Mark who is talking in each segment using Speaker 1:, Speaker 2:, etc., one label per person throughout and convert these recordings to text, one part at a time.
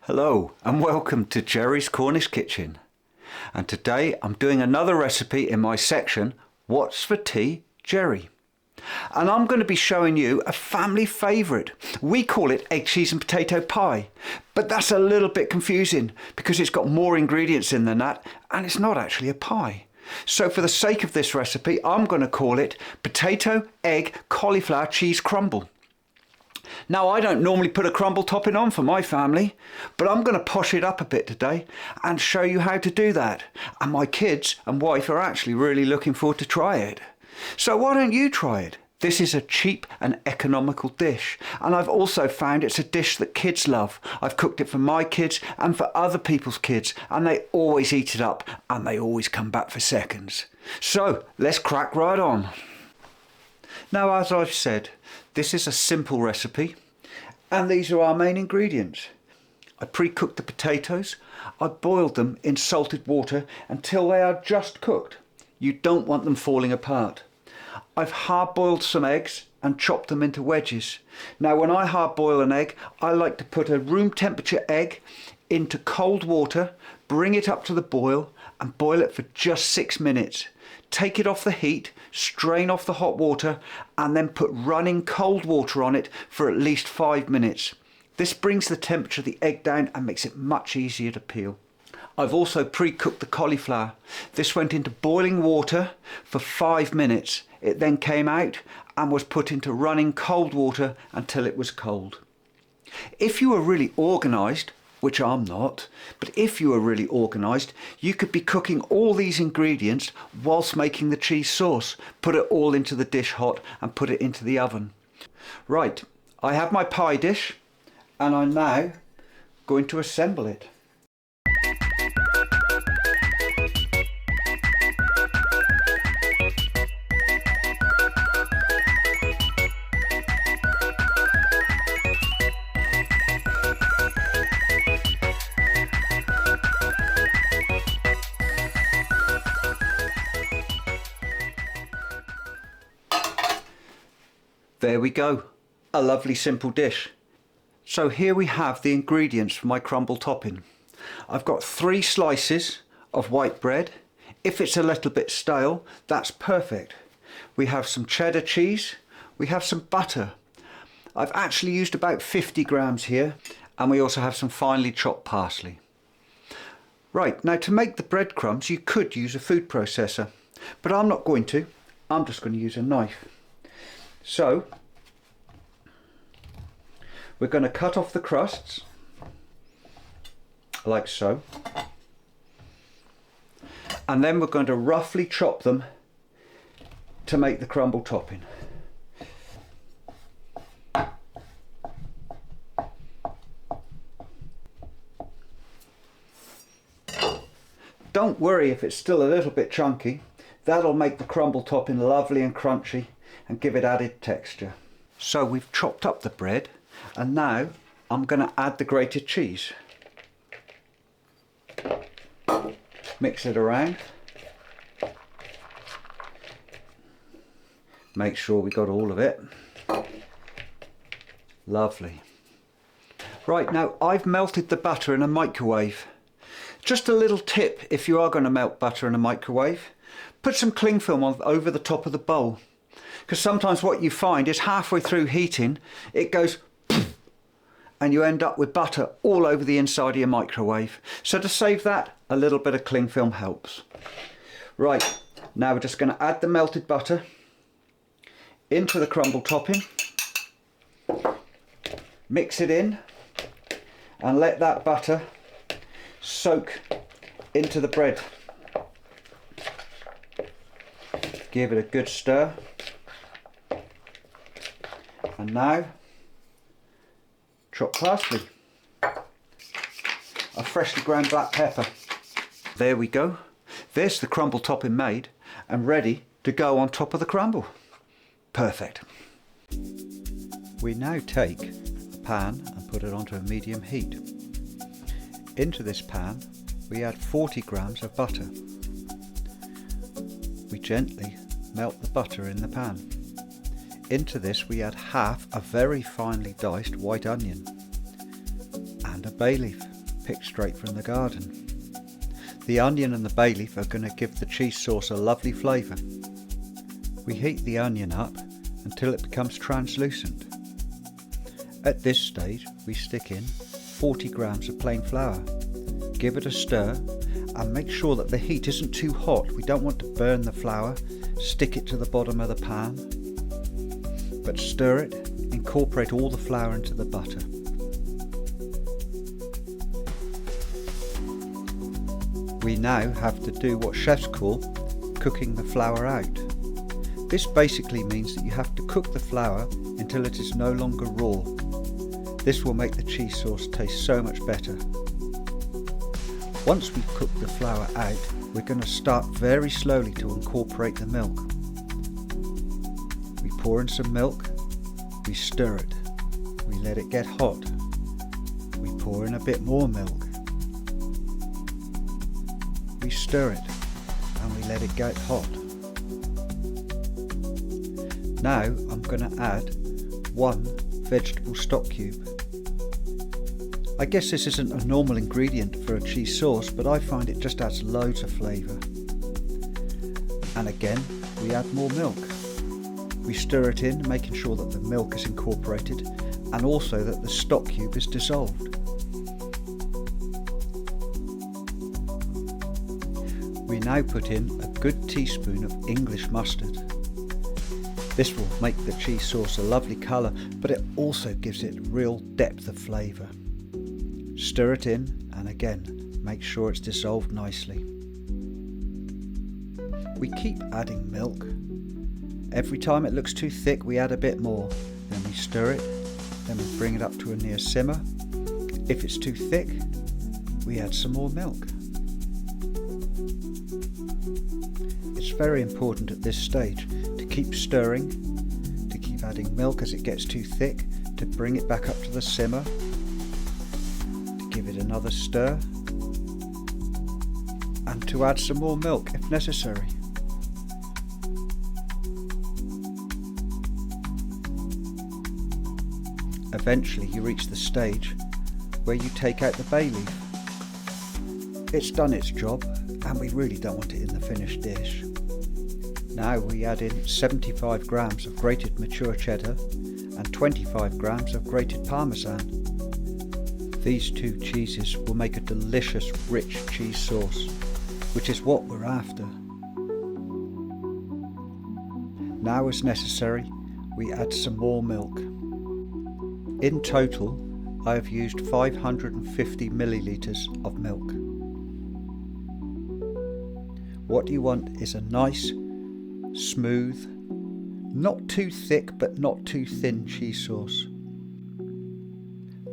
Speaker 1: Hello and welcome to Jerry's Cornish Kitchen, and today I'm doing another recipe in my section What's for Tea, Jerry, and I'm going to be showing you a family favourite. We call it egg, cheese and potato pie, but that's a little bit confusing because it's got more ingredients in than that and it's not actually a pie. So for the sake of this recipe I'm going to call it potato, egg, cauliflower cheese crumble. Now, I don't normally put a crumble topping on for my family, but I'm going to posh it up a bit today and show you how to do that. And my kids and wife are actually really looking forward to try it. So why don't you try it? This is a cheap and economical dish, and I've also found it's a dish that kids love. I've cooked it for my kids and for other people's kids, and they always eat it up and they always come back for seconds. So let's crack right on. Now, as I've said, this is a simple recipe and these are our main ingredients. I pre-cooked the potatoes. I boiled them in salted water until they are just cooked. You don't want them falling apart. I've hard-boiled some eggs and chopped them into wedges. Now, when I hard-boil an egg, I like to put a room temperature egg into cold water, bring it up to the boil and boil it for just 6 minutes. Take it off the heat, strain off the hot water and then put running cold water on it for at least 5 minutes. This brings the temperature of the egg down and makes it much easier to peel. I've also pre-cooked the cauliflower. This went into boiling water for 5 minutes. It then came out and was put into running cold water until it was cold. If you were really organised, which I'm not, but if you were really organised, you could be cooking all these ingredients whilst making the cheese sauce. Put it all into the dish hot and put it into the oven. Right, I have my pie dish and I'm now going to assemble it. There we go, a lovely simple dish. So here we have the ingredients for my crumble topping. I've got 3 slices of white bread. If it's a little bit stale, that's perfect. We have some cheddar cheese, we have some butter. I've actually used about 50 grams here, and we also have some finely chopped parsley. Right, now to make the breadcrumbs you could use a food processor, but I'm not going to. I'm just going to use a knife. So, we're going to cut off the crusts, like so, and then we're going to roughly chop them to make the crumble topping. Don't worry if it's still a little bit chunky, that'll make the crumble topping lovely and crunchy and give it added texture. So we've chopped up the bread and now I'm going to add the grated cheese. Mix it around. Make sure we got all of it. Lovely. Right, now I've melted the butter in a microwave. Just a little tip if you are going to melt butter in a microwave, put some cling film over the top of the bowl. Because sometimes what you find is halfway through heating, it goes and you end up with butter all over the inside of your microwave. So to save that, a little bit of cling film helps. Right, now we're just going to add the melted butter into the crumble topping. Mix it in and let that butter soak into the bread. Give it a good stir. And now, chop parsley, a freshly ground black pepper. There we go. There's the crumble topping made and ready to go on top of the crumble. Perfect. We now take a pan and put it onto a medium heat. Into this pan we add 40 grams of butter. We gently melt the butter in the pan. Into this we add half a very finely diced white onion and a bay leaf. picked straight from the garden. The onion and the bay leaf are going to give the cheese sauce a lovely flavour. We heat the onion up until it becomes translucent. At this stage we stick in 40 grams of plain flour. Give it a stir and make sure that the heat isn't too hot. We don't want to burn the flour. Stick it to the bottom of the pan, but stir it, incorporate all the flour into the butter. We now have to do what chefs call cooking the flour out. This basically means that you have to cook the flour until it is no longer raw. This will make the cheese sauce taste so much better. Once we've cooked the flour out, we're going to start very slowly to incorporate the milk. We pour in some milk, we stir it, we let it get hot, we pour in a bit more milk, we stir it and we let it get hot. Now I'm going to add 1 vegetable stock cube. I guess this isn't a normal ingredient for a cheese sauce, but I find it just adds loads of flavour. And again, we add more milk. We stir it in, making sure that the milk is incorporated and also that the stock cube is dissolved. We now put in a good teaspoon of English mustard. This will make the cheese sauce a lovely colour, but it also gives it real depth of flavour. Stir it in and again make sure it's dissolved nicely. We keep adding milk. Every time it looks too thick we add a bit more. Then we stir it, then we bring it up to a near simmer. If it's too thick we add some more milk. It's very important at this stage to keep stirring, to keep adding milk as it gets too thick, to bring it back up to the simmer. Give it another stir and to add some more milk if necessary. Eventually you reach the stage where you take out the bay leaf. It's done its job and we really don't want it in the finished dish. Now we add in 75 grams of grated mature cheddar and 25 grams of grated Parmesan. These two cheeses will make a delicious rich cheese sauce, which is what we're after. Now as necessary, we add some more milk. In total, I have used 550 millilitres of milk. What you want is a nice, smooth, not too thick but not too thin cheese sauce.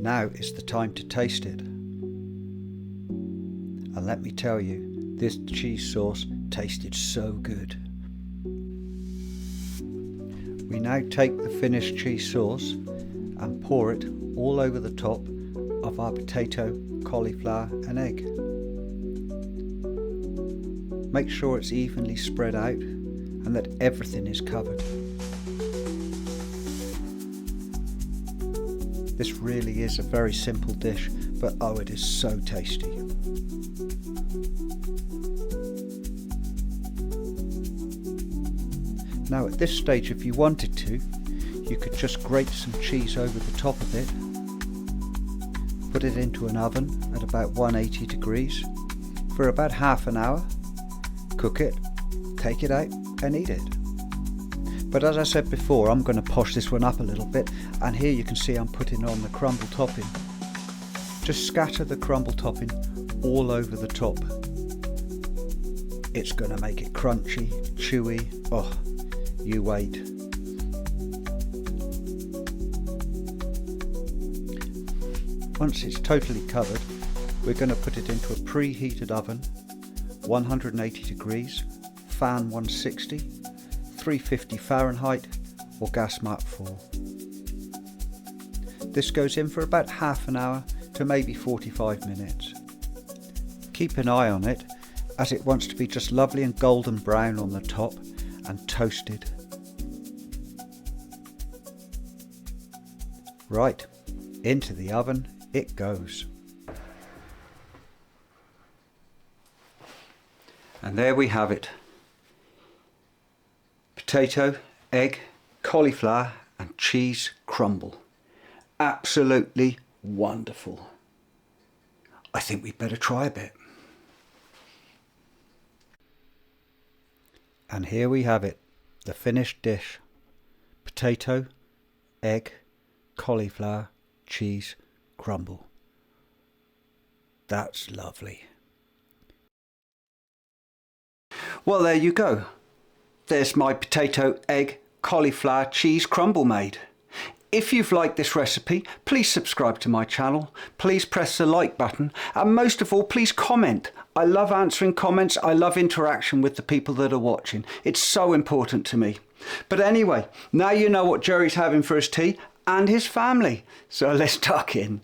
Speaker 1: Now is the time to taste it. And let me tell you, this cheese sauce tasted so good. We now take the finished cheese sauce and pour it all over the top of our potato, cauliflower and egg. Make sure it's evenly spread out and that everything is covered. This really is a very simple dish, but oh, it is so tasty. Now at this stage, if you wanted to, you could just grate some cheese over the top of it, put it into an oven at about 180 degrees for about half an hour, cook it, take it out and eat it. But as I said before, I'm going to posh this one up a little bit, and here you can see I'm putting on the crumble topping. Just scatter the crumble topping all over the top. It's going to make it crunchy, chewy, oh, you wait. Once it's totally covered, we're going to put it into a preheated oven, 180 degrees, fan 160, 350 Fahrenheit or gas mark 4. This goes in for about half an hour to maybe 45 minutes. Keep an eye on it as it wants to be just lovely and golden brown on the top and toasted. Right, into the oven it goes. And there we have it. Potato, egg, cauliflower and cheese crumble. Absolutely wonderful. I think we'd better try a bit. And here we have it, the finished dish. Potato, egg, cauliflower, cheese crumble. That's lovely. Well, there you go. There's my potato, egg, cauliflower, cheese crumble made. If you've liked this recipe, please subscribe to my channel. Please press the like button. And most of all, please comment. I love answering comments. I love interaction with the people that are watching. It's so important to me. But anyway, now you know what Jerry's having for his tea and his family. So let's tuck in.